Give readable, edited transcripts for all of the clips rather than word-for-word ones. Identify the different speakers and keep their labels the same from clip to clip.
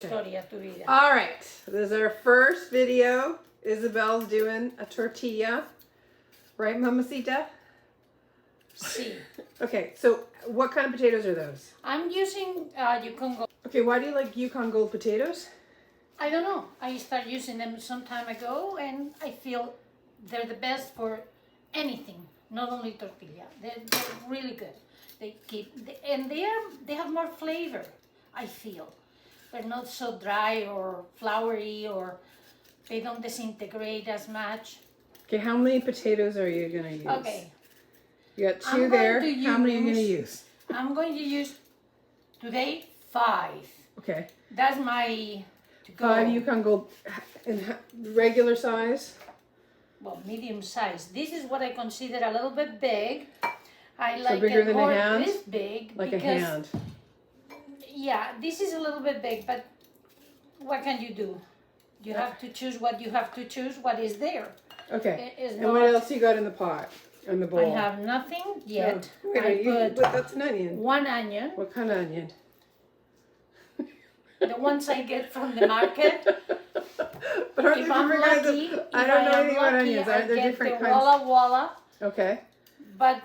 Speaker 1: Historia tu vida.
Speaker 2: All right, this is our first video. Isabel's doing a tortilla. Right, Mamacita?
Speaker 1: Sí.
Speaker 2: Okay, so what kind of potatoes are those?
Speaker 1: I'm using Yukon Gold.
Speaker 2: Okay, why do you like Yukon Gold potatoes?
Speaker 1: I don't know. I started using them some time ago and I feel they're the best for anything, not only tortilla. They're really good. They have more flavor, I feel. They're not so dry or floury, or they don't disintegrate as much.
Speaker 2: Okay, how many potatoes are you going to use?
Speaker 1: Okay.
Speaker 2: You got two there. How many are you going to use?
Speaker 1: I'm going to use today 5.
Speaker 2: Okay.
Speaker 1: That's my to go.
Speaker 2: 5 Yukon Gold in regular size?
Speaker 1: Well, medium size. This is what I consider a little bit big. I
Speaker 2: So
Speaker 1: like
Speaker 2: bigger
Speaker 1: it
Speaker 2: than
Speaker 1: more
Speaker 2: a hand?
Speaker 1: this big.
Speaker 2: Like
Speaker 1: because,
Speaker 2: a hand.
Speaker 1: Yeah, this is a little bit big, but what can you do? You have to choose what you have to choose, what is there.
Speaker 2: Okay.
Speaker 1: It is
Speaker 2: And what else you got in the pot? In the bowl?
Speaker 1: I have nothing yet.
Speaker 2: No. Wait, but that's an onion.
Speaker 1: 1 onion.
Speaker 2: What kind of onion?
Speaker 1: The ones I get from the market.
Speaker 2: But aren't
Speaker 1: If
Speaker 2: they
Speaker 1: I'm
Speaker 2: different kinds
Speaker 1: lucky,
Speaker 2: of, I don't know anything about onions.
Speaker 1: I
Speaker 2: Aren't there
Speaker 1: get
Speaker 2: different
Speaker 1: the
Speaker 2: kinds?
Speaker 1: Walla Walla,
Speaker 2: Okay.
Speaker 1: but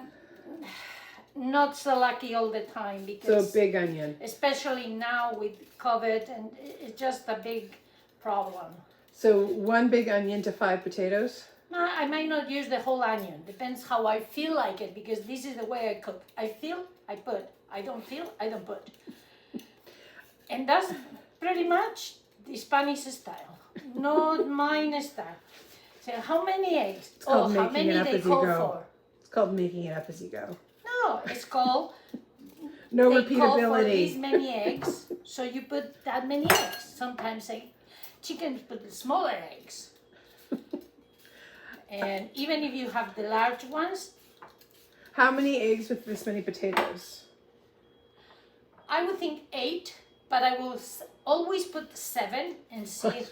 Speaker 1: not so lucky all the time
Speaker 2: So
Speaker 1: because
Speaker 2: big onion.
Speaker 1: especially now with COVID, and it's just a big problem.
Speaker 2: So 1 big onion to 5 potatoes?
Speaker 1: No, I might not use the whole onion. Depends how I feel like it, because this is the way I cook. I feel, I put. I don't feel, I don't put. And that's pretty much the Spanish style, not mine style. So how many eggs?
Speaker 2: It's called
Speaker 1: how
Speaker 2: making
Speaker 1: many
Speaker 2: it up
Speaker 1: they
Speaker 2: as you
Speaker 1: call
Speaker 2: go.
Speaker 1: for?
Speaker 2: It's called making it up as you go.
Speaker 1: No, it's called
Speaker 2: No
Speaker 1: they call for
Speaker 2: repeatability.
Speaker 1: these many eggs, so you put that many eggs. Sometimes chickens put smaller eggs. And even if you have the large ones,
Speaker 2: How many eggs with this many potatoes?
Speaker 1: I would think 8, but I will always put 7 and see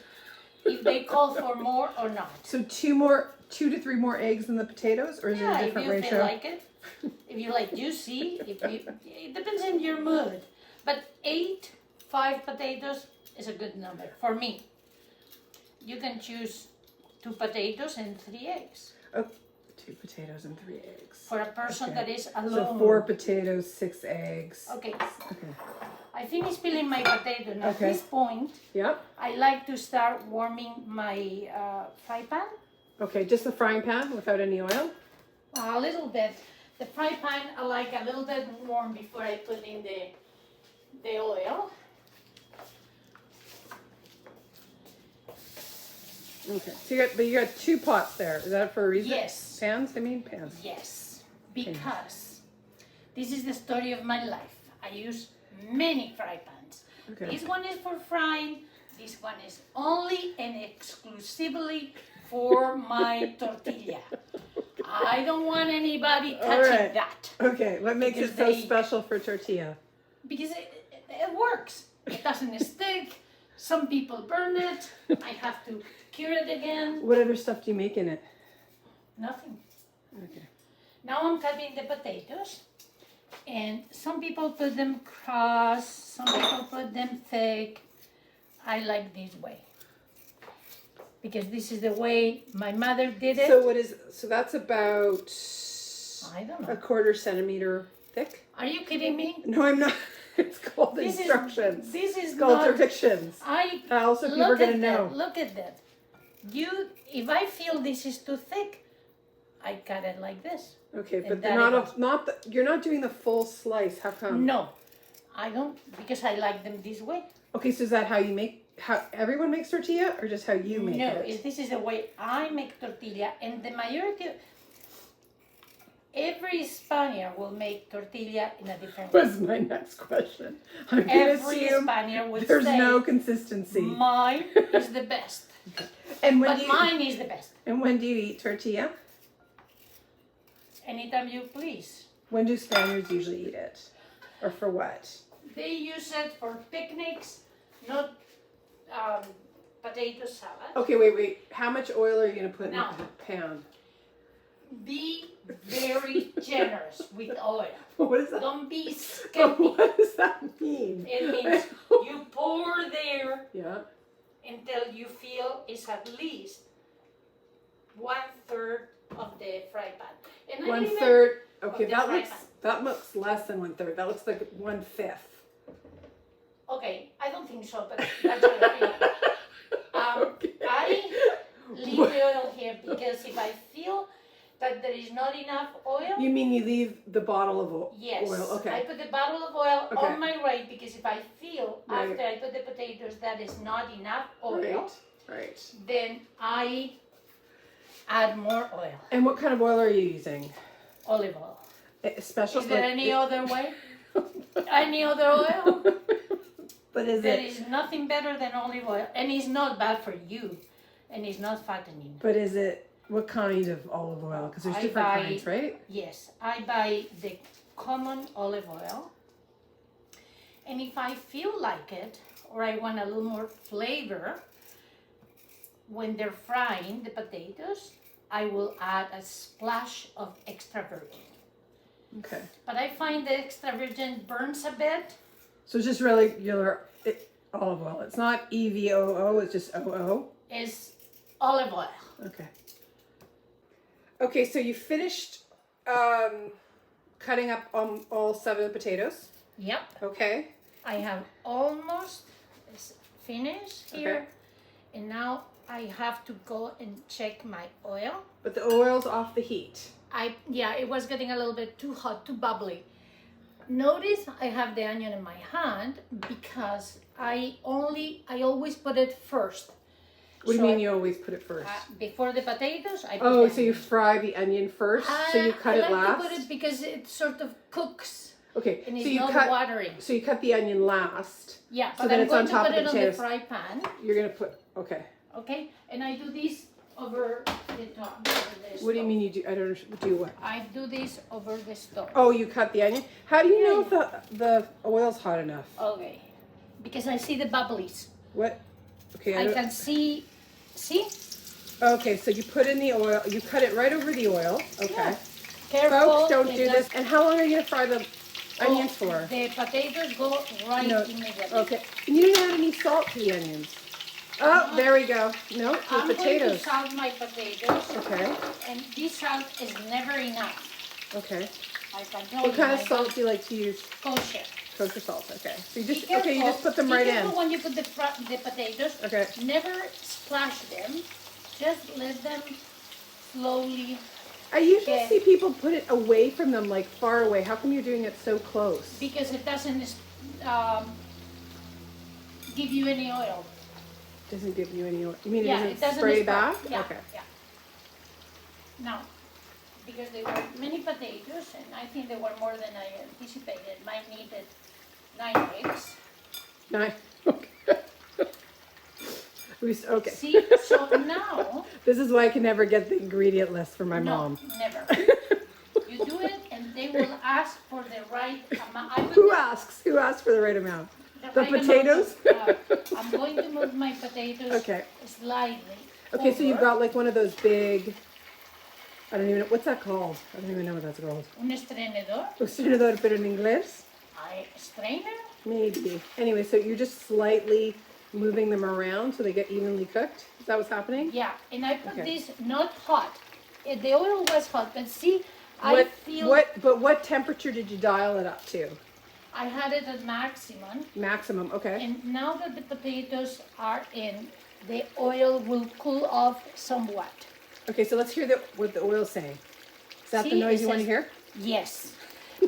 Speaker 1: if they call for more or not.
Speaker 2: So 2 to 3 more eggs than the potatoes, or is it a
Speaker 1: Yeah,
Speaker 2: different
Speaker 1: if you
Speaker 2: ratio?
Speaker 1: feel like it. If you like juicy, it depends on your mood. But 5 potatoes is a good number for me. You can choose 2 potatoes and 3 eggs.
Speaker 2: Oh, 2 potatoes and 3 eggs.
Speaker 1: For a person
Speaker 2: Okay.
Speaker 1: that is
Speaker 2: So
Speaker 1: alone.
Speaker 2: 4 potatoes, 6 eggs.
Speaker 1: Okay,
Speaker 2: Okay.
Speaker 1: I finished peeling my potato. Now
Speaker 2: Okay.
Speaker 1: at this point,
Speaker 2: Yep.
Speaker 1: I like to start warming my fry pan.
Speaker 2: Okay, just the frying pan without any oil?
Speaker 1: A little bit. The fry pan I like a little bit warm before I put in the oil.
Speaker 2: Okay. So you got 2 pots there. Is that for a reason?
Speaker 1: Yes.
Speaker 2: Pans? I mean pans.
Speaker 1: Yes, because this is the story of my life. I use many fry pans.
Speaker 2: Okay.
Speaker 1: This one is for frying. This one is only and exclusively for my tortilla. I don't want anybody touching that.
Speaker 2: Okay, what makes
Speaker 1: Because
Speaker 2: it so
Speaker 1: they-
Speaker 2: special for tortilla?
Speaker 1: Because it works. It doesn't stick. Some people burn it. I have to cure it again.
Speaker 2: What other stuff do you make in it?
Speaker 1: Nothing.
Speaker 2: Okay.
Speaker 1: Now I'm cutting the potatoes. And some people put them cross, some people put them thick. I like this way. Because this is the way my mother did it.
Speaker 2: So that's about
Speaker 1: I don't
Speaker 2: a
Speaker 1: know.
Speaker 2: 1/4 centimeter thick?
Speaker 1: Are you kidding me?
Speaker 2: No, I'm not. It's called
Speaker 1: This
Speaker 2: instructions.
Speaker 1: This is
Speaker 2: It's called
Speaker 1: not.
Speaker 2: directions. How so people are
Speaker 1: Look
Speaker 2: gonna
Speaker 1: at
Speaker 2: know.
Speaker 1: that. Look at that. If I feel this is too thick, I cut it like this.
Speaker 2: Okay,
Speaker 1: And
Speaker 2: but
Speaker 1: that
Speaker 2: they're
Speaker 1: is-
Speaker 2: you're not doing the full slice. How come?
Speaker 1: No, I don't, because I like them this way.
Speaker 2: Okay, so is that how everyone makes tortilla, or just how you make
Speaker 1: No,
Speaker 2: it?
Speaker 1: this is the way I make tortilla, and the majority of every Spaniard will make tortilla in a different way.
Speaker 2: Was my next question. I'm gonna
Speaker 1: Every
Speaker 2: assume
Speaker 1: Spaniard would
Speaker 2: there's
Speaker 1: say
Speaker 2: no consistency.
Speaker 1: mine is the best,
Speaker 2: And when
Speaker 1: but
Speaker 2: do you
Speaker 1: mine is the best.
Speaker 2: and when do you eat tortilla?
Speaker 1: Anytime you please.
Speaker 2: When do Spaniards usually eat it, or for what?
Speaker 1: They use it for picnics, not potato salad.
Speaker 2: Okay, wait. How much oil are you gonna put
Speaker 1: No.
Speaker 2: in the pan?
Speaker 1: be very generous with oil.
Speaker 2: What is that?
Speaker 1: Don't be skimpy.
Speaker 2: What does that mean?
Speaker 1: It means you pour there
Speaker 2: Yeah.
Speaker 1: until you feel it's at least 1/3 of the fry pan. And I
Speaker 2: One
Speaker 1: leave it-
Speaker 2: third. Okay,
Speaker 1: the
Speaker 2: that
Speaker 1: fry
Speaker 2: looks
Speaker 1: pan.
Speaker 2: less than 1/3. That looks like 1/5.
Speaker 1: Okay, I don't think so, but that's your opinion. I leave the oil here because if I feel that there is not enough oil,
Speaker 2: You mean you leave the bottle of
Speaker 1: yes,
Speaker 2: oil?
Speaker 1: I
Speaker 2: Okay.
Speaker 1: put the bottle of oil
Speaker 2: Okay.
Speaker 1: on my right because if I feel
Speaker 2: Right.
Speaker 1: after I put the potatoes that is not enough oil,
Speaker 2: Right.
Speaker 1: then I add more oil,
Speaker 2: And what kind of oil are you using?
Speaker 1: olive oil.
Speaker 2: Special.
Speaker 1: Is there any other way? Any other oil?
Speaker 2: But is
Speaker 1: There
Speaker 2: it?
Speaker 1: is nothing better than olive oil, and it's not bad for you, and it's not fattening.
Speaker 2: But is it? What kind of olive oil? Because there's
Speaker 1: I
Speaker 2: different
Speaker 1: buy-
Speaker 2: kinds, right?
Speaker 1: Yes, I buy the common olive oil, and if I feel like it, or I want a little more flavor, when they're frying the potatoes, I will add a splash of extra virgin.
Speaker 2: Okay.
Speaker 1: But I find the extra virgin burns a bit.
Speaker 2: So it's just regular olive oil. It's not EVOO. It's just OO.
Speaker 1: It's olive oil.
Speaker 2: Okay. Okay, so you finished cutting up all 7 potatoes.
Speaker 1: Yep,
Speaker 2: Okay.
Speaker 1: I have almost finished here,
Speaker 2: Okay.
Speaker 1: and now I have to go and check my oil.
Speaker 2: But the oil's off the heat.
Speaker 1: It was getting a little bit too hot, too bubbly. Notice I have the onion in my hand because I always put it first.
Speaker 2: What do
Speaker 1: So
Speaker 2: you mean you always put it first?
Speaker 1: Before the potatoes, I put
Speaker 2: Oh,
Speaker 1: the
Speaker 2: so you
Speaker 1: onion.
Speaker 2: fry the onion first, so you cut
Speaker 1: I
Speaker 2: it
Speaker 1: like
Speaker 2: last?
Speaker 1: to put it because it sort of cooks
Speaker 2: Okay,
Speaker 1: and
Speaker 2: so
Speaker 1: it's
Speaker 2: you
Speaker 1: not
Speaker 2: cut
Speaker 1: watering.
Speaker 2: so you cut the onion last.
Speaker 1: Yeah,
Speaker 2: so
Speaker 1: but
Speaker 2: then
Speaker 1: I'm
Speaker 2: it's
Speaker 1: going
Speaker 2: on
Speaker 1: to
Speaker 2: top
Speaker 1: put
Speaker 2: of
Speaker 1: it
Speaker 2: the
Speaker 1: on the
Speaker 2: potatoes.
Speaker 1: fry pan,
Speaker 2: You're gonna put
Speaker 1: okay? And I do this over the top. Over the
Speaker 2: What do you
Speaker 1: stove.
Speaker 2: mean you do? I don't understand. Do what?
Speaker 1: I do this over the stove.
Speaker 2: Oh, you cut the onion. How do you know if the oil's hot enough?
Speaker 1: Okay, because I see the bubblies.
Speaker 2: What? Okay.
Speaker 1: I
Speaker 2: don't-
Speaker 1: can see.
Speaker 2: Okay, so you put in the oil. You cut it right over the oil. Okay.
Speaker 1: Yeah. Careful.
Speaker 2: Folks, don't
Speaker 1: it
Speaker 2: do
Speaker 1: does-
Speaker 2: this. And how long are you gonna fry the onions for?
Speaker 1: The potatoes go right
Speaker 2: No.
Speaker 1: immediately.
Speaker 2: Okay. And you didn't add any salt to the onions. Oh, there we go. No, to
Speaker 1: I'm
Speaker 2: the
Speaker 1: going to
Speaker 2: potatoes.
Speaker 1: salt my potatoes,
Speaker 2: Okay.
Speaker 1: and this salt is never enough.
Speaker 2: Okay.
Speaker 1: I can tell
Speaker 2: What
Speaker 1: you
Speaker 2: kind of
Speaker 1: my
Speaker 2: salt do you like to use?
Speaker 1: kosher.
Speaker 2: Kosher salt. Okay. So you
Speaker 1: Be
Speaker 2: just
Speaker 1: careful.
Speaker 2: you just put them
Speaker 1: Be
Speaker 2: right
Speaker 1: careful
Speaker 2: in.
Speaker 1: when you put the potatoes.
Speaker 2: Okay.
Speaker 1: Never splash them. Just let them slowly.
Speaker 2: I usually
Speaker 1: Okay.
Speaker 2: see people put it away from them, like far away. How come you're doing it so close?
Speaker 1: Because it doesn't give you any oil.
Speaker 2: Doesn't give you any oil. You mean
Speaker 1: Yeah,
Speaker 2: it
Speaker 1: it
Speaker 2: doesn't
Speaker 1: doesn't
Speaker 2: spray
Speaker 1: sprout.
Speaker 2: back?
Speaker 1: Yeah,
Speaker 2: Okay.
Speaker 1: yeah. Now, because there were many potatoes, and I think there were more than I anticipated. Mine needed 9 eggs.
Speaker 2: Nice. Okay. Okay.
Speaker 1: See, so now,
Speaker 2: This is why I can never get the ingredient list from my
Speaker 1: no,
Speaker 2: mom.
Speaker 1: never. You do it, and they will ask for the right amount.
Speaker 2: Who asks? Who asks for the right amount? The
Speaker 1: right amount
Speaker 2: potatoes?
Speaker 1: of, I'm going to move my potatoes
Speaker 2: Okay.
Speaker 1: slightly.
Speaker 2: Okay, so you've
Speaker 1: over.
Speaker 2: got like one of those big. I don't even know what's that called. I don't even know what that's called.
Speaker 1: Un estrenador,
Speaker 2: Estrenador, pero en inglés?
Speaker 1: strainer.
Speaker 2: Maybe. Anyway, so you're just slightly moving them around so they get evenly cooked. Is that what's happening?
Speaker 1: Yeah, and I put
Speaker 2: Okay.
Speaker 1: this not hot. The oil was hot, but see, I
Speaker 2: What?
Speaker 1: feel
Speaker 2: What temperature did you dial it up to?
Speaker 1: I had it at maximum,
Speaker 2: Maximum. Okay.
Speaker 1: and now that the potatoes are in, the oil will cool off somewhat.
Speaker 2: Okay. So let's hear what the oil's saying. Is that the
Speaker 1: See,
Speaker 2: noise
Speaker 1: it
Speaker 2: you want to
Speaker 1: says-
Speaker 2: hear?
Speaker 1: Yes,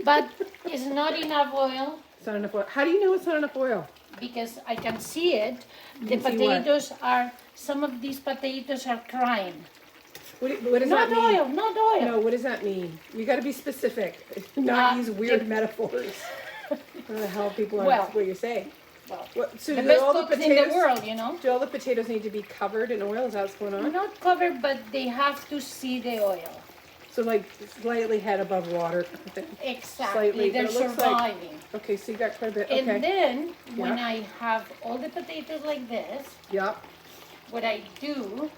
Speaker 1: but it's not enough oil
Speaker 2: It's not enough oil. How do you know it's not enough oil?
Speaker 1: because I can see it. The
Speaker 2: can see what?
Speaker 1: potatoes are, some of these potatoes are crying.
Speaker 2: What does
Speaker 1: Not
Speaker 2: that mean?
Speaker 1: oil, not oil.
Speaker 2: No, what does that mean? You got to be specific. Not use weird
Speaker 1: the-
Speaker 2: metaphors. What the hell people are?
Speaker 1: Well,
Speaker 2: what you're saying?
Speaker 1: Well,
Speaker 2: What, so
Speaker 1: the
Speaker 2: do
Speaker 1: best
Speaker 2: all the
Speaker 1: cooks
Speaker 2: potatoes?
Speaker 1: in the world, you know.
Speaker 2: Do all the potatoes need to be covered in oil? Is that what's going on?
Speaker 1: Not covered, but they have to see the oil.
Speaker 2: So like slightly head above water kind of thing.
Speaker 1: Exactly,
Speaker 2: Slightly, but
Speaker 1: they're
Speaker 2: it looks like-
Speaker 1: surviving.
Speaker 2: Okay, so you got quite a bit.
Speaker 1: And
Speaker 2: Okay.
Speaker 1: then, when
Speaker 2: Yeah.
Speaker 1: I have all the potatoes like this,
Speaker 2: Yeah.
Speaker 1: what I do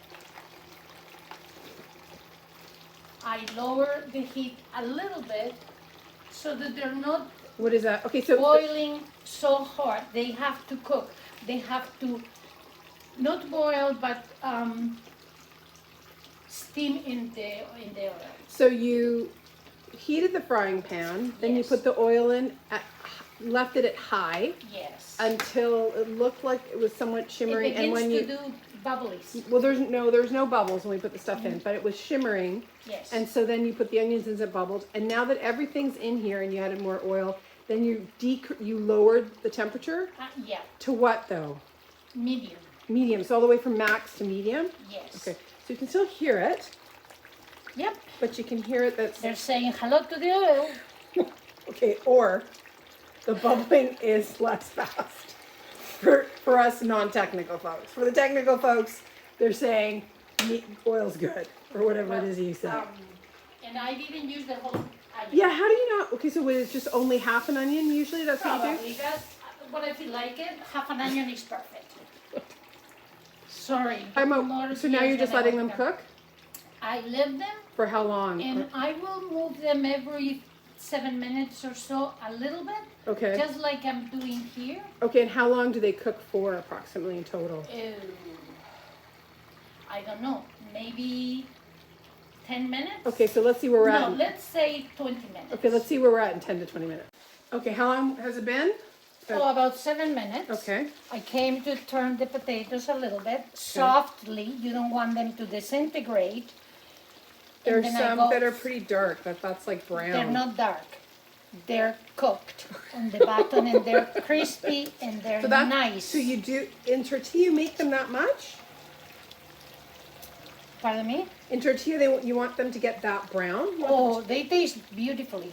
Speaker 1: I lower the heat a little bit so that they're not
Speaker 2: What is that? Okay, so
Speaker 1: boiling so hard. They have to cook. They have to not boil, but steam in the oil.
Speaker 2: so you heated the frying pan, then you
Speaker 1: Yes.
Speaker 2: put the oil in, left it at high
Speaker 1: Yes.
Speaker 2: until it looked like it was somewhat
Speaker 1: It
Speaker 2: shimmering.
Speaker 1: begins
Speaker 2: And when you
Speaker 1: to do bubblies.
Speaker 2: well, there's no bubbles when we put the stuff in, but it was shimmering.
Speaker 1: Yes.
Speaker 2: And so then you put the onions in, it bubbled. And now that everything's in here and you added more oil, then you lowered the temperature
Speaker 1: Yeah,
Speaker 2: to what though?
Speaker 1: medium.
Speaker 2: Medium. So all the way from max to medium.
Speaker 1: Yes.
Speaker 2: Okay. So you can still hear it,
Speaker 1: Yep.
Speaker 2: but you can hear it. That's
Speaker 1: They're saying hello to the oil.
Speaker 2: okay. Or the bubbling is less fast for us non-technical folks. For the technical folks, they're saying oil's good or whatever it is you said.
Speaker 1: And I didn't use the whole onion.
Speaker 2: Yeah, how do you not? Okay, so was it just only half an onion usually? That's what you do?
Speaker 1: Probably. That's what I feel like it. Half an onion is perfect. Sorry.
Speaker 2: So now you're just letting them cook?
Speaker 1: I let them,
Speaker 2: For how long?
Speaker 1: and I will move them every 7 minutes or so, a little bit,
Speaker 2: Okay.
Speaker 1: just like I'm doing here.
Speaker 2: Okay, and how long do they cook for approximately in total?
Speaker 1: I don't know, maybe 10 minutes?
Speaker 2: Okay, so let's see where we're
Speaker 1: No,
Speaker 2: at.
Speaker 1: let's say 20 minutes.
Speaker 2: Okay, let's see where we're at in 10 to 20 minutes. Okay, how long has it been?
Speaker 1: Oh, about 7 minutes.
Speaker 2: Okay.
Speaker 1: I came to turn the potatoes a little bit softly. You don't want them to disintegrate. And
Speaker 2: There's
Speaker 1: then I
Speaker 2: some
Speaker 1: go-
Speaker 2: that are pretty dark. That's like brown.
Speaker 1: They're not dark. They're cooked on the bottom, and they're crispy, and they're nice.
Speaker 2: So you do, in tortilla, you make them that much?
Speaker 1: Pardon me?
Speaker 2: In tortilla, you want them to get that brown?
Speaker 1: Oh, they taste beautifully.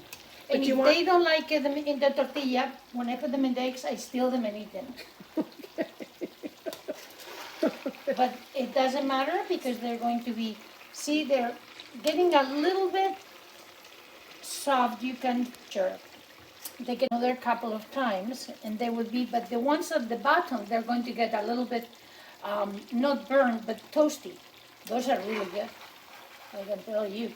Speaker 1: And
Speaker 2: you
Speaker 1: if
Speaker 2: want-
Speaker 1: they don't like them in the tortilla, when I put them in the eggs, I steal them and eat them. But it doesn't matter because they're going to be, see, they're getting a little bit soft. You can jerk. They get another couple of times and they will be, but the ones at the bottom, they're going to get a little bit, not burned, but toasty. Those are really good, I can tell you.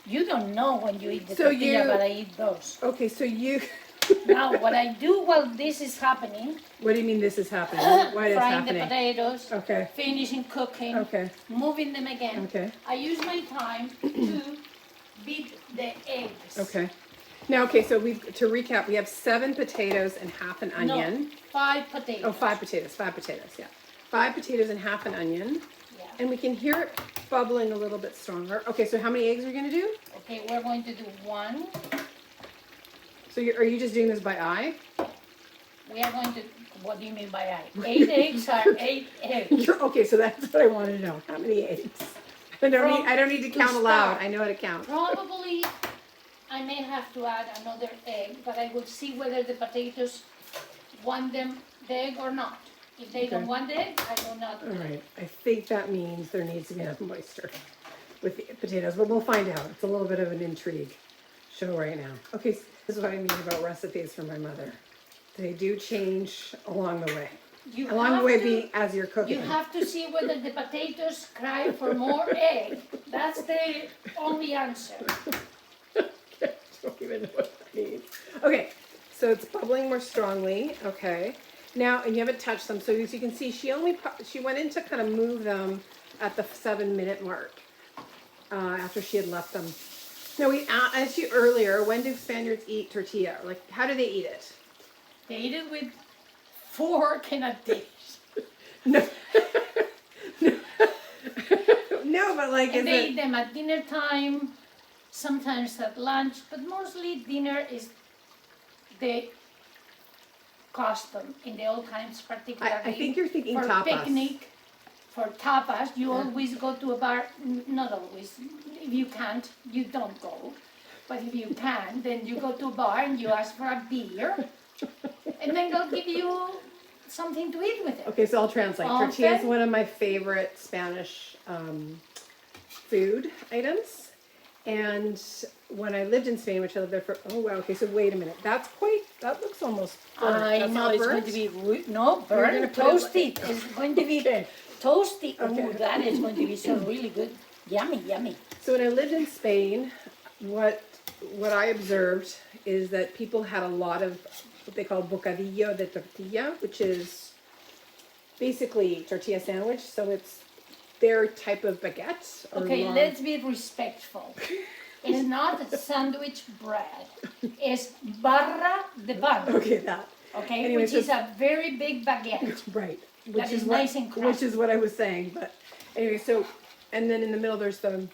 Speaker 1: You don't know when you eat the
Speaker 2: So
Speaker 1: tortilla,
Speaker 2: you-
Speaker 1: but I eat those.
Speaker 2: Okay, so you,
Speaker 1: Now, what I do while this is happening,
Speaker 2: what do you mean this is happening? Why is
Speaker 1: frying the
Speaker 2: happening?
Speaker 1: potatoes,
Speaker 2: Okay,
Speaker 1: finishing cooking,
Speaker 2: okay,
Speaker 1: moving them again.
Speaker 2: okay,
Speaker 1: I use my time to beat the eggs.
Speaker 2: okay. Now, okay, so to recap, we have 7 potatoes and half an onion.
Speaker 1: No, 5 potatoes.
Speaker 2: Oh, 5 potatoes, yeah. 5 potatoes and half an onion.
Speaker 1: Yeah.
Speaker 2: And we can hear it bubbling a little bit stronger. Okay, so how many eggs are you gonna do?
Speaker 1: Okay, we're going to do 1.
Speaker 2: So are you just doing this by eye?
Speaker 1: We are going to, what do you mean by eye? 8 eggs are 8 eggs.
Speaker 2: Okay, so that's what I want to know. How many eggs? I don't need to count aloud.
Speaker 1: start.
Speaker 2: I know how to count.
Speaker 1: Probably I may have to add another egg, but I will see whether the potatoes want the egg or not. If they don't
Speaker 2: Okay.
Speaker 1: want the egg, I will not.
Speaker 2: All right. I think that means there needs to be enough moisture with the potatoes, but we'll find out. It's a little bit of an intrigue show right now. Okay, so this is what I mean about recipes from my mother. They do change along the way.
Speaker 1: You
Speaker 2: Along
Speaker 1: have
Speaker 2: the way,
Speaker 1: to-
Speaker 2: as you're cooking.
Speaker 1: You have to see whether the potatoes cry for more egg. That's the only answer.
Speaker 2: I don't even know what that means. Okay, so it's bubbling more strongly. Okay, now and you haven't touched them, so as you can see, she went in to kind of move them at the 7-minute mark after she had left them. Now we asked you earlier, when do Spaniards eat tortilla? Like, how do they eat it?
Speaker 1: They eat it with fork and a dish.
Speaker 2: No, no, but like,
Speaker 1: And
Speaker 2: is
Speaker 1: they
Speaker 2: it?
Speaker 1: eat them at dinner time, sometimes at lunch, but mostly dinner is the custom in the old times, particularly.
Speaker 2: I think you're thinking
Speaker 1: for
Speaker 2: tapas.
Speaker 1: picnic, for tapas, you always go to a bar. Not always. If you can't, you don't go. But if you can, then you go to a bar and you ask for a beer, and then they'll give you something to eat with it.
Speaker 2: Okay, so I'll translate.
Speaker 1: Often-
Speaker 2: Tortilla is one of my favorite Spanish food items. And when I lived in Spain, which I lived there for, oh wow, okay, so wait a minute. That looks almost burnt.
Speaker 1: I
Speaker 2: That's
Speaker 1: know
Speaker 2: not
Speaker 1: it's
Speaker 2: burnt?
Speaker 1: going to be no
Speaker 2: You're
Speaker 1: burnt,
Speaker 2: gonna put it
Speaker 1: toasty. It's going to be
Speaker 2: Okay.
Speaker 1: toasty.
Speaker 2: Okay.
Speaker 1: Ooh, that is going to be so really good. Yummy, yummy.
Speaker 2: So when I lived in Spain, what I observed is that people had a lot of what they call bocadillo de tortilla, which is basically tortilla sandwich. So it's their type of baguette. Or
Speaker 1: Okay,
Speaker 2: long.
Speaker 1: let's be respectful. It's not sandwich bread. It's barra de pan.
Speaker 2: Okay, that.
Speaker 1: Okay,
Speaker 2: Anyway,
Speaker 1: which
Speaker 2: so-
Speaker 1: is a very big baguette.
Speaker 2: Right.
Speaker 1: That is nice and
Speaker 2: Which
Speaker 1: crusty.
Speaker 2: is what I was saying. But anyway, so, and then in the middle there's the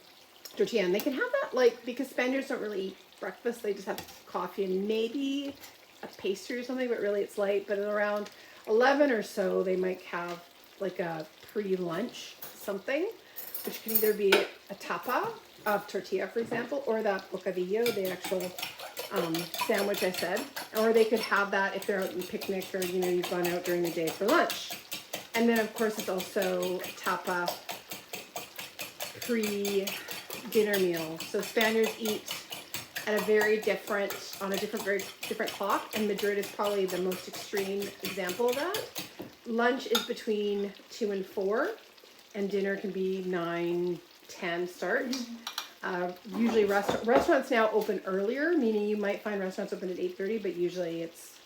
Speaker 2: tortilla. And they can have that, like, because Spaniards don't really eat breakfast. They just have coffee and maybe a pastry or something, but really it's light. But at around 11 or so, they might have like a pre-lunch something, which could either be a tapa of tortilla, for example, or that bocadillo, the actual sandwich I said, or they could have that if they're out in picnic or, you know, you've gone out during the day for lunch. And then of course it's also tapa pre-dinner meal. So Spaniards eat at a very different, on a very different clock, and Madrid is probably the most extreme example of that. Lunch is between 2 and 4, and dinner can be 9, 10 start. Usually restaurants now open earlier, meaning you might find restaurants open at 8:30, but usually it's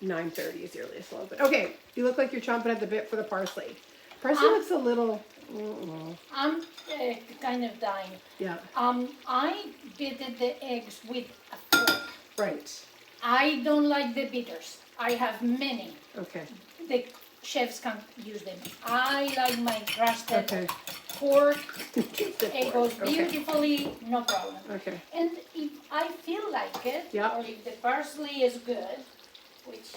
Speaker 2: 9:30 is the earliest they'll open. Okay, you look like you're chomping at the bit for the parsley. Parsley looks a little,
Speaker 1: I'm kind of dying.
Speaker 2: yeah,
Speaker 1: I beat the eggs with a fork.
Speaker 2: right,
Speaker 1: I don't like the bitters. I have many.
Speaker 2: okay,
Speaker 1: The chefs can use them. I like my crusted
Speaker 2: okay.
Speaker 1: pork.
Speaker 2: Good
Speaker 1: It
Speaker 2: fork,
Speaker 1: goes
Speaker 2: okay.
Speaker 1: beautifully, no problem.
Speaker 2: Okay,
Speaker 1: And if I feel like it,
Speaker 2: Yeah.
Speaker 1: or if the parsley is good, which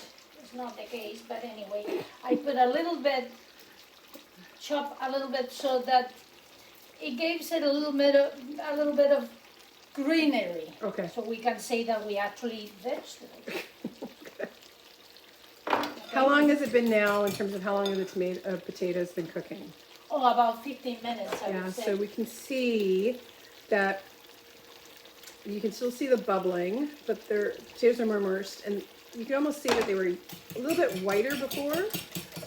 Speaker 1: is not the case, but anyway, I put a little bit, chop a little bit so that it gives it a little bit of greenery.
Speaker 2: okay.
Speaker 1: So we can say that we actually eat vegetables.
Speaker 2: How long has it been now in terms of how long have the potatoes been cooking?
Speaker 1: Oh, about 15 minutes, I
Speaker 2: Yeah,
Speaker 1: would say.
Speaker 2: so we can see that you can still see the bubbling, but their potatoes are more immersed, and you can almost see that they were a little bit whiter before,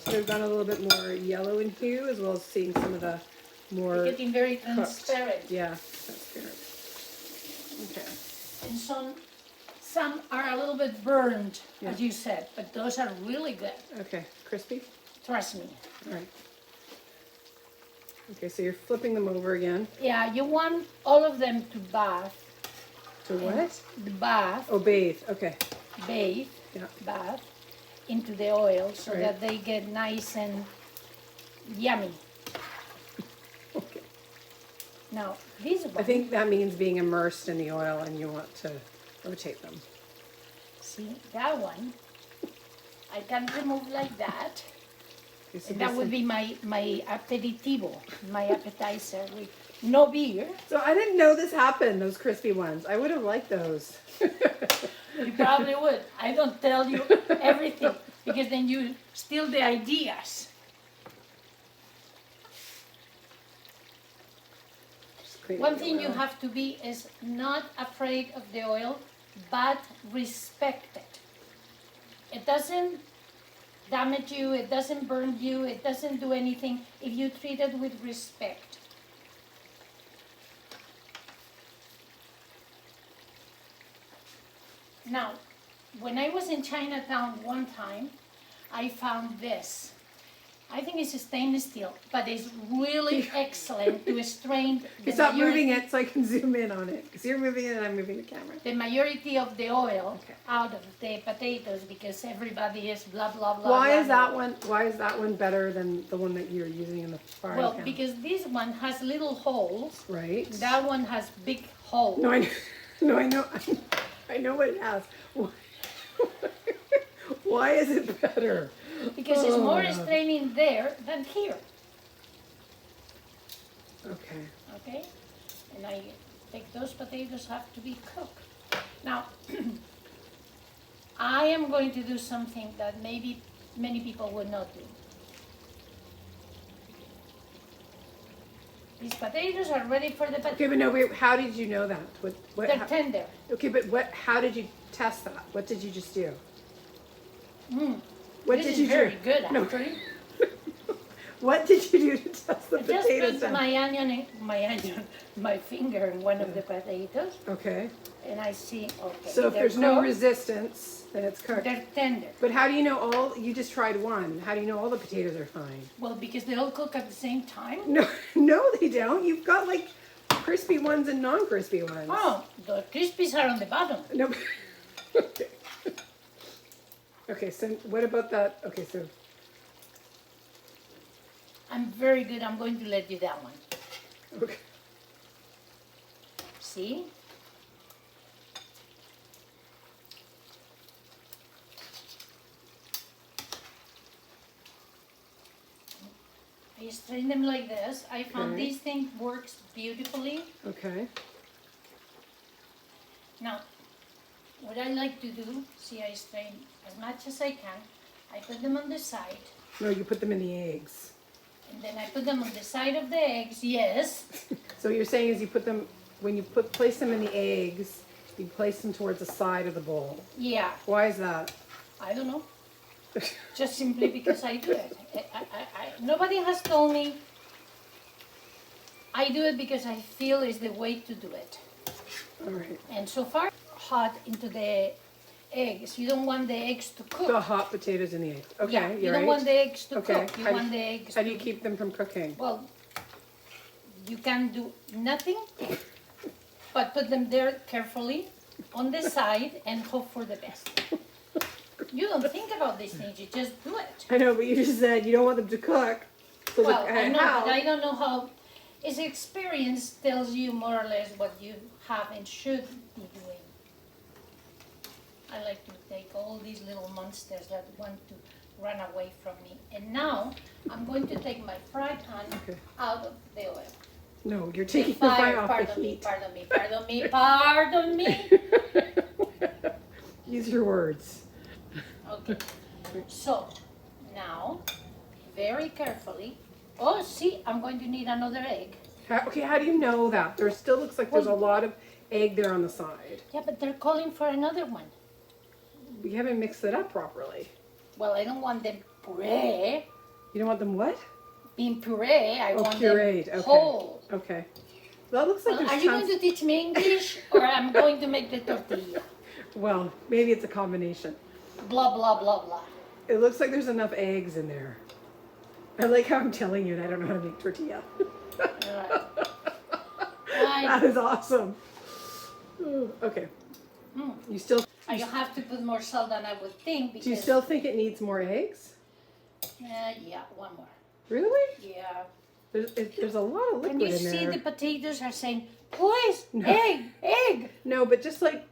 Speaker 2: so they've gone a little bit more yellow in hue, as well as seeing some of the more
Speaker 1: They're getting very
Speaker 2: cooked.
Speaker 1: transparent.
Speaker 2: Yeah, transparent. Okay.
Speaker 1: And some are a little bit burned,
Speaker 2: Yeah.
Speaker 1: as you said, but those are really good.
Speaker 2: Okay, crispy.
Speaker 1: Trust me.
Speaker 2: All right. Okay, so you're flipping them over again.
Speaker 1: Yeah, you want all of them to bath.
Speaker 2: To what?
Speaker 1: The bath,
Speaker 2: Oh, bathe. Okay.
Speaker 1: bathe,
Speaker 2: Yeah.
Speaker 1: bath into the oil so
Speaker 2: Right.
Speaker 1: that they get nice and yummy.
Speaker 2: Okay.
Speaker 1: Now, this one,
Speaker 2: I think that means being immersed in the oil, and you want to rotate them.
Speaker 1: see, that one, I can remove like that.
Speaker 2: Okay, so
Speaker 1: And that
Speaker 2: this
Speaker 1: would
Speaker 2: one-
Speaker 1: be my aperitivo, my appetizer with no beer.
Speaker 2: So I didn't know this happened, those crispy ones. I would have liked those.
Speaker 1: You probably would. I don't tell you everything because then you steal the ideas.
Speaker 2: Just cleaning
Speaker 1: One
Speaker 2: the
Speaker 1: thing you
Speaker 2: oil.
Speaker 1: have to be is not afraid of the oil, but respect it. It doesn't damage you, it doesn't burn you, it doesn't do anything if you treat it with respect. Now, when I was in Chinatown one time, I found this. I think it's a stainless steel, but it's really excellent to strain
Speaker 2: You stop moving it so I can zoom in on it. Because you're moving it and I'm moving the camera.
Speaker 1: the majority of the oil
Speaker 2: Okay.
Speaker 1: out of the potatoes because everybody is blah blah blah.
Speaker 2: Why
Speaker 1: blah,
Speaker 2: is
Speaker 1: blah.
Speaker 2: that one? Why is that one better than the one that you're using in the frying
Speaker 1: Well,
Speaker 2: pan?
Speaker 1: because this one has little holes.
Speaker 2: Right.
Speaker 1: That one has big holes.
Speaker 2: No, I know. No, I know. I know what it has. Why, why is it better?
Speaker 1: Because it's
Speaker 2: Oh,
Speaker 1: more
Speaker 2: my God.
Speaker 1: straining there than here.
Speaker 2: Okay.
Speaker 1: Okay? And I think those potatoes have to be cooked. Now, I am going to do something that maybe many people would not do. These potatoes are ready for the
Speaker 2: Okay, but no, wait. How did you know that? What?
Speaker 1: They're tender.
Speaker 2: Okay, but what? How did you test that? What did you just do?
Speaker 1: Mm.
Speaker 2: What
Speaker 1: This
Speaker 2: did
Speaker 1: is
Speaker 2: you
Speaker 1: very
Speaker 2: do?
Speaker 1: good,
Speaker 2: No.
Speaker 1: actually.
Speaker 2: What did you do to test the
Speaker 1: I just
Speaker 2: potatoes
Speaker 1: put
Speaker 2: down?
Speaker 1: my finger in one of the potatoes,
Speaker 2: Okay.
Speaker 1: and I see, okay.
Speaker 2: So if
Speaker 1: they're
Speaker 2: there's no
Speaker 1: cooked,
Speaker 2: resistance, then it's cooked.
Speaker 1: they're tender.
Speaker 2: But how do you know all, you just tried one. How do you know all the potatoes are fine?
Speaker 1: Well, because they all cook at the same time.
Speaker 2: No, no, they don't. You've got like crispy ones and non-crispy ones.
Speaker 1: Oh, the crispies are on the bottom.
Speaker 2: No. Okay. Okay, so what about that? Okay, so,
Speaker 1: I'm very good. I'm going to let you that one.
Speaker 2: okay.
Speaker 1: See? I strain them like this. I found
Speaker 2: Okay.
Speaker 1: this thing works beautifully.
Speaker 2: Okay.
Speaker 1: Now, what I like to do, see, I strain as much as I can. I put them on the side,
Speaker 2: No, you put them in the eggs.
Speaker 1: and then I put them on the side of the eggs, yes.
Speaker 2: So what you're saying is you put them, when you place them in the eggs, you place them towards the side of the bowl.
Speaker 1: Yeah,
Speaker 2: Why is that?
Speaker 1: I don't know. Just simply because I do it. Nobody has told me. I do it because I feel is the way to do it.
Speaker 2: All right.
Speaker 1: And so far, hot into the eggs. You don't want the eggs to cook.
Speaker 2: The hot potatoes in the eggs. Okay,
Speaker 1: Yeah, you
Speaker 2: you're
Speaker 1: don't
Speaker 2: right.
Speaker 1: want the eggs to
Speaker 2: Okay.
Speaker 1: cook. You want the eggs
Speaker 2: How
Speaker 1: to
Speaker 2: do you keep them from cooking?
Speaker 1: Well, you can do nothing but put them there carefully on the side and hope for the best. You don't think about these things, you just do it.
Speaker 2: I know, but you just said you don't want them to cook. So
Speaker 1: Well,
Speaker 2: the,
Speaker 1: I know,
Speaker 2: how?
Speaker 1: but I don't know how. His experience tells you more or less what you have and should be doing. I like to take all these little monsters that want to run away from me. And now I'm going to take my fry pan
Speaker 2: Okay.
Speaker 1: out of the oil.
Speaker 2: No, you're taking the fire off the
Speaker 1: Pardon me,
Speaker 2: heat.
Speaker 1: pardon me, pardon me, pardon me.
Speaker 2: Use your words.
Speaker 1: Okay, so now, very carefully, oh, see, I'm going to need another egg.
Speaker 2: Okay, how do you know that? There still looks like there's a lot of egg there on the side.
Speaker 1: Yeah, but they're calling for another one.
Speaker 2: We haven't mixed it up properly.
Speaker 1: Well, I don't want them puree,
Speaker 2: You don't want them what?
Speaker 1: being puree, I
Speaker 2: Oh,
Speaker 1: want
Speaker 2: pureed.
Speaker 1: them
Speaker 2: Okay.
Speaker 1: whole.
Speaker 2: Okay. Well, that looks like
Speaker 1: Well,
Speaker 2: there's
Speaker 1: are you
Speaker 2: tons.
Speaker 1: going to teach me English or I'm going to make the tortilla?
Speaker 2: Well, maybe it's a combination.
Speaker 1: Blah, blah, blah, blah.
Speaker 2: It looks like there's enough eggs in there. I like how I'm telling you and I don't know how to make tortilla. That is awesome. Ooh, okay.
Speaker 1: Mm.
Speaker 2: You still
Speaker 1: I have to put more salt than I would think because...
Speaker 2: do you still think it needs more eggs?
Speaker 1: yeah, one more.
Speaker 2: Really?
Speaker 1: Yeah.
Speaker 2: There's a lot of
Speaker 1: Can
Speaker 2: liquid
Speaker 1: you
Speaker 2: in
Speaker 1: see
Speaker 2: there.
Speaker 1: the potatoes are saying, please,
Speaker 2: No.
Speaker 1: egg?
Speaker 2: No, but just like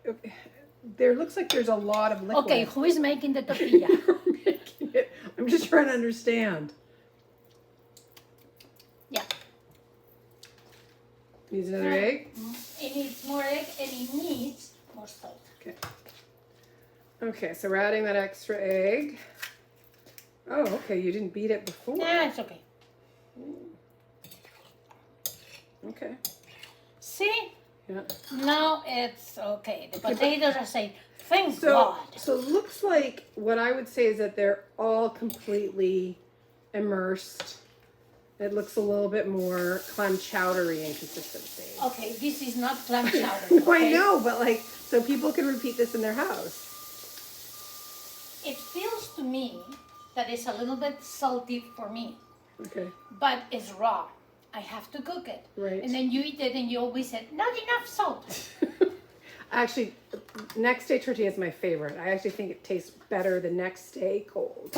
Speaker 2: there looks like there's a lot of liquid.
Speaker 1: Okay, who is making the tortilla?
Speaker 2: You're making it. I'm just trying to understand.
Speaker 1: Yeah.
Speaker 2: Needs another egg?
Speaker 1: It needs more egg and it needs more salt.
Speaker 2: Okay. Okay, so we're adding that extra egg. Oh, okay, you didn't beat it before.
Speaker 1: Nah, it's okay.
Speaker 2: Okay.
Speaker 1: See?
Speaker 2: Yeah.
Speaker 1: Now it's okay. The potatoes are saying, thank
Speaker 2: So,
Speaker 1: God.
Speaker 2: so it looks like what I would say is that they're all completely immersed. It looks a little bit more clam chowdery in consistency.
Speaker 1: Okay, this is not clam chowder.
Speaker 2: I
Speaker 1: Okay?
Speaker 2: know, but like, so people can repeat this in their house.
Speaker 1: It feels to me that it's a little bit salty for me,
Speaker 2: Okay.
Speaker 1: but it's raw. I have to cook it.
Speaker 2: Right.
Speaker 1: And then you eat it and you always said, not enough salt.
Speaker 2: Actually, next day tortilla is my favorite. I actually think it tastes better the next day cold.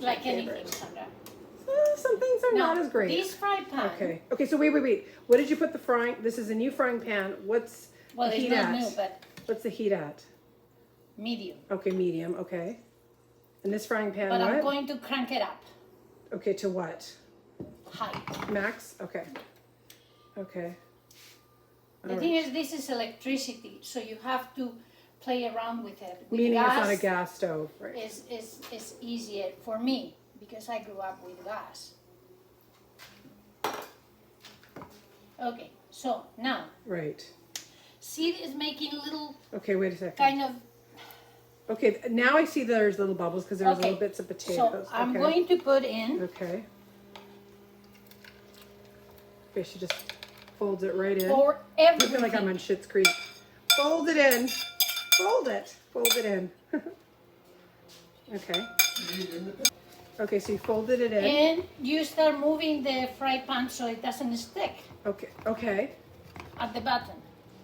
Speaker 1: Like
Speaker 2: favorite.
Speaker 1: anything, Sandra.
Speaker 2: Some things are
Speaker 1: Now,
Speaker 2: not as great.
Speaker 1: this fry pan,
Speaker 2: Okay. Okay, so wait. What did you put the frying? This is a new frying pan. What's
Speaker 1: well,
Speaker 2: the
Speaker 1: it's
Speaker 2: heat
Speaker 1: not
Speaker 2: at?
Speaker 1: new, but
Speaker 2: What's the heat at?
Speaker 1: medium.
Speaker 2: Okay, medium. Okay. And this frying pan,
Speaker 1: But
Speaker 2: what?
Speaker 1: I'm going to crank it up
Speaker 2: Okay, to what?
Speaker 1: high.
Speaker 2: Max? Okay. Okay.
Speaker 1: The
Speaker 2: All
Speaker 1: thing
Speaker 2: right.
Speaker 1: is, this is electricity, so you have to play around with it. With
Speaker 2: Meaning it's
Speaker 1: gas
Speaker 2: on a gas stove, right?
Speaker 1: is easier for me because I grew up with gas. Okay, so now
Speaker 2: Right.
Speaker 1: see, it's making little
Speaker 2: Okay, wait a second.
Speaker 1: kind of
Speaker 2: Okay, now I see there's little bubbles because there's
Speaker 1: Okay,
Speaker 2: little bits of
Speaker 1: So
Speaker 2: potatoes.
Speaker 1: I'm
Speaker 2: Okay.
Speaker 1: going to put in,
Speaker 2: Okay. Okay, she just folds it right in.
Speaker 1: for
Speaker 2: I feel like I'm
Speaker 1: everything.
Speaker 2: on Schitt's Creek. Fold it in. Fold it. Fold it in. Okay. Okay, so you folded it in.
Speaker 1: And you start moving the fry pan so it doesn't stick
Speaker 2: Okay. Okay.
Speaker 1: at the bottom.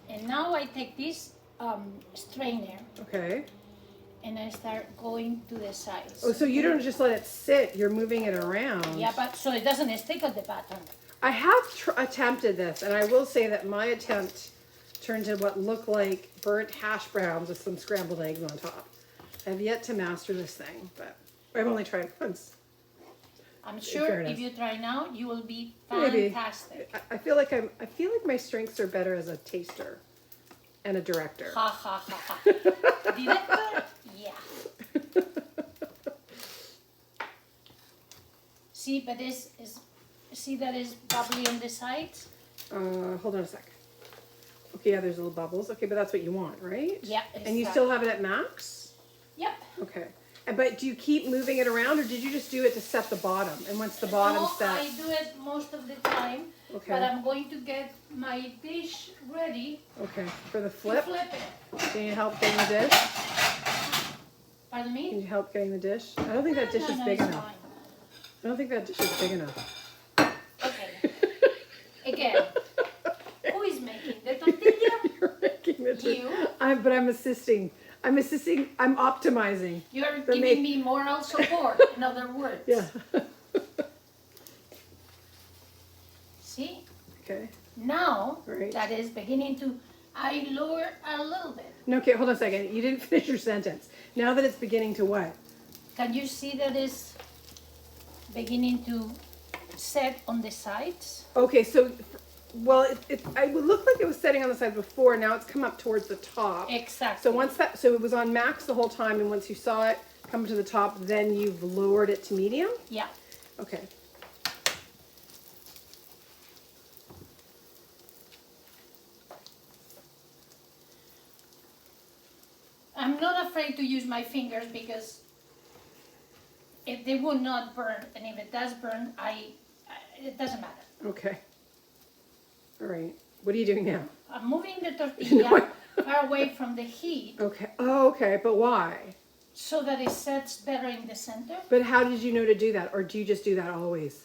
Speaker 1: And now I take this strainer
Speaker 2: Okay.
Speaker 1: and I start going to the sides.
Speaker 2: Oh, so you don't just let it sit. You're moving it around.
Speaker 1: Yeah, but so it doesn't stick at the bottom.
Speaker 2: I have attempted this, and I will say that my attempt turned to what looked like burnt hash browns with some scrambled eggs on top. I have yet to master this thing, but I've only tried it once.
Speaker 1: I'm sure
Speaker 2: fairness.
Speaker 1: if you try now, you will be
Speaker 2: Maybe.
Speaker 1: fantastic.
Speaker 2: I feel like I feel like my strengths are better as a taster and a director.
Speaker 1: Ha ha ha ha. Director? Yeah. See, but see that is bubbly on the sides?
Speaker 2: Hold on a sec. Okay, yeah, there's little bubbles. Okay, but that's what you want, right?
Speaker 1: Yeah.
Speaker 2: And you still have it at max?
Speaker 1: Yep.
Speaker 2: Okay. But do you keep moving it around, or did you just do it to set the bottom? And once the bottom's
Speaker 1: No,
Speaker 2: set,
Speaker 1: I do it most of the time.
Speaker 2: Okay.
Speaker 1: But I'm going to get my dish ready
Speaker 2: okay, for the
Speaker 1: to
Speaker 2: flip,
Speaker 1: flip it.
Speaker 2: can you help getting the dish?
Speaker 1: Pardon me?
Speaker 2: Can you help getting the dish? I don't think that dish is big
Speaker 1: it's
Speaker 2: enough.
Speaker 1: fine.
Speaker 2: I don't think that dish is big enough.
Speaker 1: Okay. Again, who is making the tortilla?
Speaker 2: You're making the dish.
Speaker 1: You.
Speaker 2: But I'm assisting. I'm optimizing.
Speaker 1: You're
Speaker 2: The
Speaker 1: giving
Speaker 2: ma-
Speaker 1: me moral support, in other words.
Speaker 2: Yeah.
Speaker 1: See?
Speaker 2: Okay.
Speaker 1: Now,
Speaker 2: Right.
Speaker 1: that is beginning to, I lower a little bit.
Speaker 2: No, okay, hold on a second. You didn't finish your sentence. Now that it's beginning to what?
Speaker 1: Can you see that it's beginning to set on the sides?
Speaker 2: Okay, so, well, it would look like it was setting on the side before. Now it's come up towards the top.
Speaker 1: Exactly.
Speaker 2: So it was on max the whole time, and once you saw it come to the top, then you've lowered it to medium?
Speaker 1: Yeah.
Speaker 2: Okay.
Speaker 1: I'm not afraid to use my fingers because if they will not burn, and if it does burn, it doesn't matter.
Speaker 2: Okay. All right. What are you doing now?
Speaker 1: I'm moving the tortilla far away from the heat
Speaker 2: Okay. Oh, okay. But why?
Speaker 1: so that it sets better in the center.
Speaker 2: But how did you know to do that? Or do you just do that always?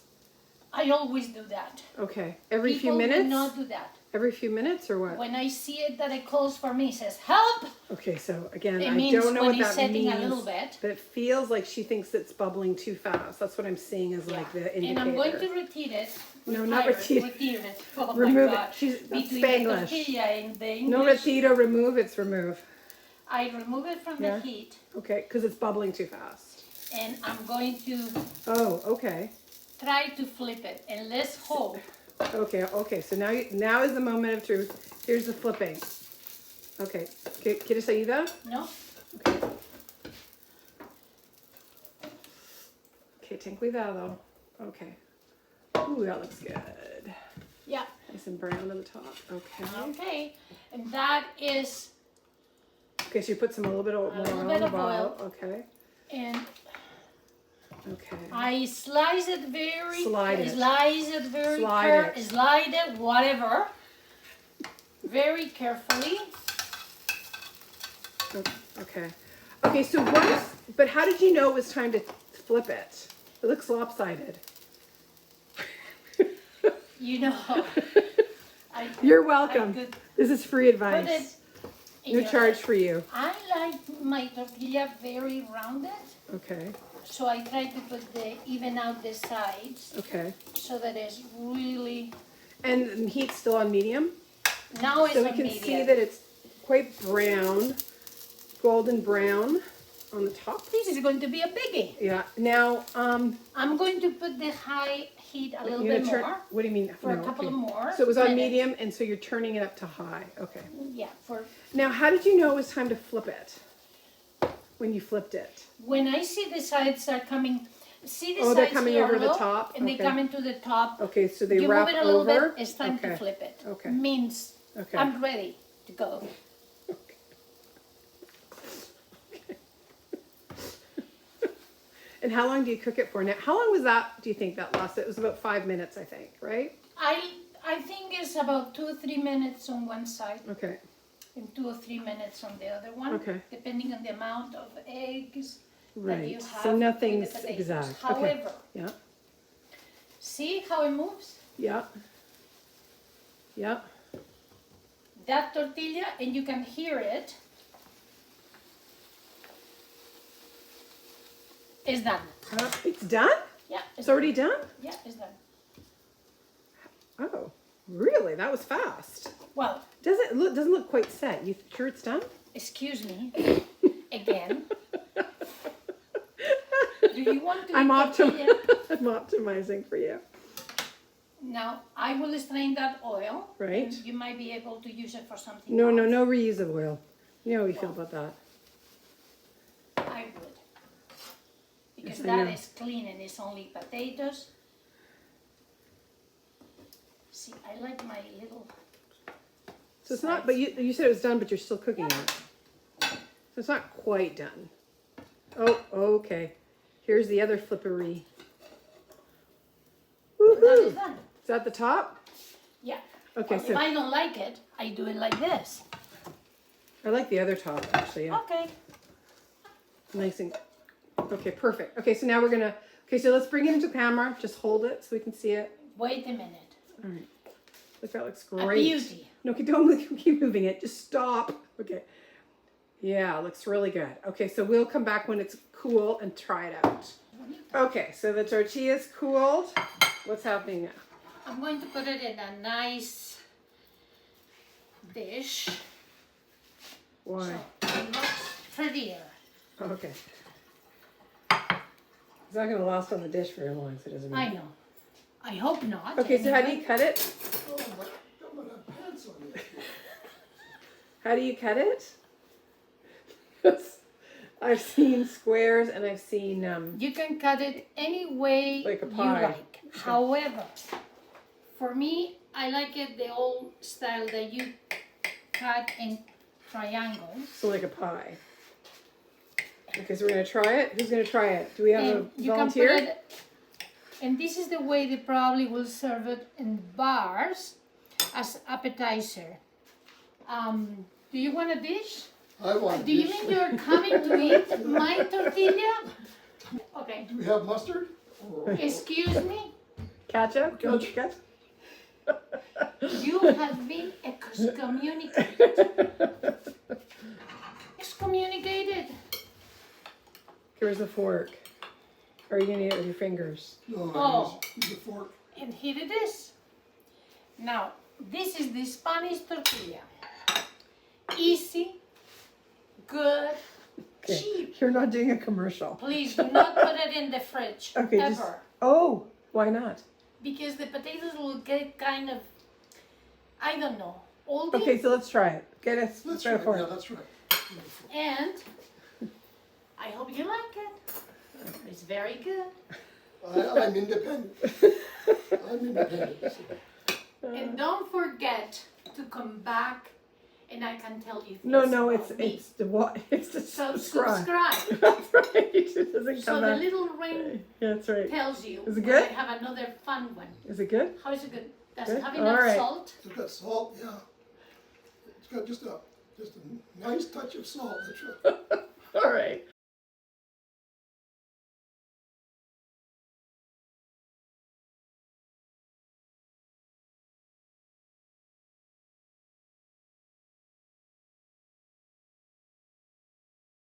Speaker 1: I always do that.
Speaker 2: Okay. Every few
Speaker 1: People
Speaker 2: minutes?
Speaker 1: do not do that.
Speaker 2: Every few minutes or what?
Speaker 1: When I see it that it calls for me, says help.
Speaker 2: Okay, so again,
Speaker 1: It
Speaker 2: I
Speaker 1: means
Speaker 2: don't know
Speaker 1: when
Speaker 2: what
Speaker 1: it's
Speaker 2: that
Speaker 1: setting
Speaker 2: means.
Speaker 1: a little bit.
Speaker 2: But it feels like she thinks it's bubbling too fast. That's what I'm seeing as like the indicator.
Speaker 1: And I'm going to reheat it.
Speaker 2: No, not
Speaker 1: Retire
Speaker 2: reheat.
Speaker 1: it. Oh
Speaker 2: Remove
Speaker 1: my
Speaker 2: it.
Speaker 1: God.
Speaker 2: She's that's
Speaker 1: Between the
Speaker 2: Spanglish.
Speaker 1: tortilla and the English,
Speaker 2: No retiro, remove, it's remove.
Speaker 1: I remove it from
Speaker 2: Yeah.
Speaker 1: the heat,
Speaker 2: Okay, because it's bubbling too fast.
Speaker 1: and I'm going to
Speaker 2: Oh, okay.
Speaker 1: try to flip it. And let's hope.
Speaker 2: Okay, okay. So now is the moment of truth. Here's the flipping. Okay. ¿Quieres ayuda?
Speaker 1: No?
Speaker 2: Okay. Okay, ten cuidado. Okay. Ooh, that looks good.
Speaker 1: Yeah.
Speaker 2: Nice and brown on the top. Okay.
Speaker 1: Okay. And that is,
Speaker 2: Okay, so you put a little bit of
Speaker 1: little
Speaker 2: oil
Speaker 1: bit
Speaker 2: in the
Speaker 1: of oil.
Speaker 2: bottle. Okay.
Speaker 1: and
Speaker 2: Okay.
Speaker 1: I slice it very,
Speaker 2: Slide it.
Speaker 1: slice it very,
Speaker 2: Slide it.
Speaker 1: slide it, whatever, very carefully.
Speaker 2: Okay. Okay, so but how did you know it was time to flip it? It looks lopsided.
Speaker 1: You know,
Speaker 2: You're
Speaker 1: I
Speaker 2: welcome.
Speaker 1: could
Speaker 2: This is free
Speaker 1: put it
Speaker 2: advice.
Speaker 1: in
Speaker 2: No
Speaker 1: your-
Speaker 2: charge for you.
Speaker 1: I like my tortilla very rounded,
Speaker 2: Okay.
Speaker 1: so I try to even out the sides
Speaker 2: Okay.
Speaker 1: so that it's really,
Speaker 2: And the heat's still on medium?
Speaker 1: now it's
Speaker 2: So we
Speaker 1: on
Speaker 2: can
Speaker 1: medium.
Speaker 2: see that it's quite brown, golden brown on the top.
Speaker 1: This is going to be a biggie.
Speaker 2: Yeah. Now,
Speaker 1: I'm going to put the high heat a little
Speaker 2: you're
Speaker 1: bit
Speaker 2: gonna
Speaker 1: more.
Speaker 2: What do you mean?
Speaker 1: For a
Speaker 2: No,
Speaker 1: couple
Speaker 2: okay.
Speaker 1: of more
Speaker 2: So it was on
Speaker 1: minutes.
Speaker 2: medium, and so you're turning it up to high. Okay.
Speaker 1: Yeah, for
Speaker 2: Now, how did you know it was time to flip it? When you flipped it?
Speaker 1: when I see the sides are coming, see the
Speaker 2: Oh,
Speaker 1: sides
Speaker 2: they're coming
Speaker 1: here
Speaker 2: over the
Speaker 1: low,
Speaker 2: top?
Speaker 1: and they
Speaker 2: Okay.
Speaker 1: come into the top.
Speaker 2: Okay, so they
Speaker 1: You
Speaker 2: wrap
Speaker 1: move it a little
Speaker 2: over.
Speaker 1: bit, it's time
Speaker 2: Okay.
Speaker 1: to flip it.
Speaker 2: Okay.
Speaker 1: Means
Speaker 2: Okay.
Speaker 1: I'm ready to go.
Speaker 2: And how long do you cook it for now? How long was that, do you think that lasted? It was about 5 minutes, I think, right?
Speaker 1: I think it's about 2 or 3 minutes on one side
Speaker 2: Okay.
Speaker 1: and 2 or 3 minutes on the other one.
Speaker 2: Okay.
Speaker 1: Depending on the amount of eggs that you
Speaker 2: Right.
Speaker 1: have.
Speaker 2: So
Speaker 1: with
Speaker 2: nothing's
Speaker 1: the potatoes.
Speaker 2: exact. Okay.
Speaker 1: However,
Speaker 2: Yeah.
Speaker 1: see how it moves?
Speaker 2: Yeah. Yeah.
Speaker 1: That tortilla, and you can hear it, is done.
Speaker 2: It's done?
Speaker 1: Yeah,
Speaker 2: It's already done?
Speaker 1: Yeah, it's done.
Speaker 2: Oh, really? That was fast.
Speaker 1: Well,
Speaker 2: Doesn't look quite set. You sure it's done?
Speaker 1: excuse me, again. Do you want to
Speaker 2: I'm
Speaker 1: eat tortilla?
Speaker 2: I'm optimizing for you.
Speaker 1: Now, I will strain that oil.
Speaker 2: Right.
Speaker 1: And you might be able to use it for something
Speaker 2: No,
Speaker 1: else.
Speaker 2: no reuse of oil. You know how we feel about that.
Speaker 1: I would. Because
Speaker 2: Yes, I
Speaker 1: that
Speaker 2: know.
Speaker 1: is clean and it's only potatoes. See, I like my little...
Speaker 2: So it's not, but you said it was done, but you're still cooking it. So it's not quite done. Oh, okay. Here's the other flippery.
Speaker 1: That
Speaker 2: Woohoo!
Speaker 1: is done.
Speaker 2: Is that the top?
Speaker 1: Yeah.
Speaker 2: Okay,
Speaker 1: Well,
Speaker 2: so
Speaker 1: if I don't like it, I do it like this.
Speaker 2: I like the other top actually. Yeah.
Speaker 1: Okay.
Speaker 2: Nice and okay, perfect. Okay, so now we're gonna. Okay, so let's bring it into the camera. Just hold it so we can see it.
Speaker 1: Wait a minute.
Speaker 2: All right. Look, that looks
Speaker 1: A
Speaker 2: great.
Speaker 1: beauty.
Speaker 2: No, don't keep moving it. Just stop. Okay. Yeah, it looks really good. Okay, so we'll come back when it's cool and try it out. Okay, so the tortilla's cooled. What's happening now?
Speaker 1: I'm going to put it in a nice dish.
Speaker 2: Why?
Speaker 1: So it looks prettier.
Speaker 2: Okay. It's not going to last on the dish very long, so it doesn't matter.
Speaker 1: I know. I hope not.
Speaker 2: Okay, so how do
Speaker 1: anyway.
Speaker 2: you cut it?
Speaker 3: Oh, I'm gonna have pants on you.
Speaker 2: How do you cut it? I've seen squares and I've seen
Speaker 1: You can cut it any way
Speaker 2: Like a
Speaker 1: you
Speaker 2: pie.
Speaker 1: like. However, for me, I like it the old style that you cut in triangles.
Speaker 2: so like a pie. Okay, so we're gonna try it. Who's gonna try it? Do we have
Speaker 1: And
Speaker 2: a
Speaker 1: you
Speaker 2: volunteer?
Speaker 1: can put it, and this is the way they probably will serve it in bars as appetizer. Do you want a dish?
Speaker 3: I want
Speaker 1: Do you
Speaker 3: this.
Speaker 1: mean you're coming to eat my tortilla? Okay,
Speaker 3: Do we have mustard?
Speaker 1: excuse me.
Speaker 2: Ketchup?
Speaker 3: Ketchup.
Speaker 1: You have been excommunicated. Excommunicated.
Speaker 2: Here's a fork. Or are you gonna eat it with your fingers?
Speaker 3: No,
Speaker 1: Oh.
Speaker 3: use a fork.
Speaker 1: And here it is. Now, this is the Spanish tortilla. Easy, good,
Speaker 2: Okay.
Speaker 1: cheap.
Speaker 2: You're not doing a commercial.
Speaker 1: Please do not put it in the fridge
Speaker 2: Okay,
Speaker 1: ever.
Speaker 2: just oh, why not?
Speaker 1: Because the potatoes will get kind of, I don't know, old.
Speaker 2: Okay, so let's try it. Get us
Speaker 3: That's
Speaker 2: try
Speaker 3: right.
Speaker 2: a fork.
Speaker 3: Yeah, that's right.
Speaker 1: And I hope you like it. It's very good.
Speaker 3: I'm independent. I'm independent.
Speaker 1: And don't forget to come back and I can tell you
Speaker 2: No,
Speaker 1: things
Speaker 2: no,
Speaker 1: about me.
Speaker 2: it's the what? It's the
Speaker 1: So
Speaker 2: subscribe.
Speaker 1: subscribe.
Speaker 2: That's right. It doesn't
Speaker 1: So
Speaker 2: come
Speaker 1: the
Speaker 2: out.
Speaker 1: little ring
Speaker 2: Yeah, that's right.
Speaker 1: tells you
Speaker 2: Is it
Speaker 1: when I
Speaker 2: good?
Speaker 1: have another fun one.
Speaker 2: Is it good?
Speaker 1: How is it good? Does
Speaker 2: Good?
Speaker 1: it have
Speaker 2: All
Speaker 1: enough
Speaker 2: right.
Speaker 1: salt?
Speaker 3: It's got salt, yeah. It's got just a nice touch of salt. That's right.
Speaker 2: All right.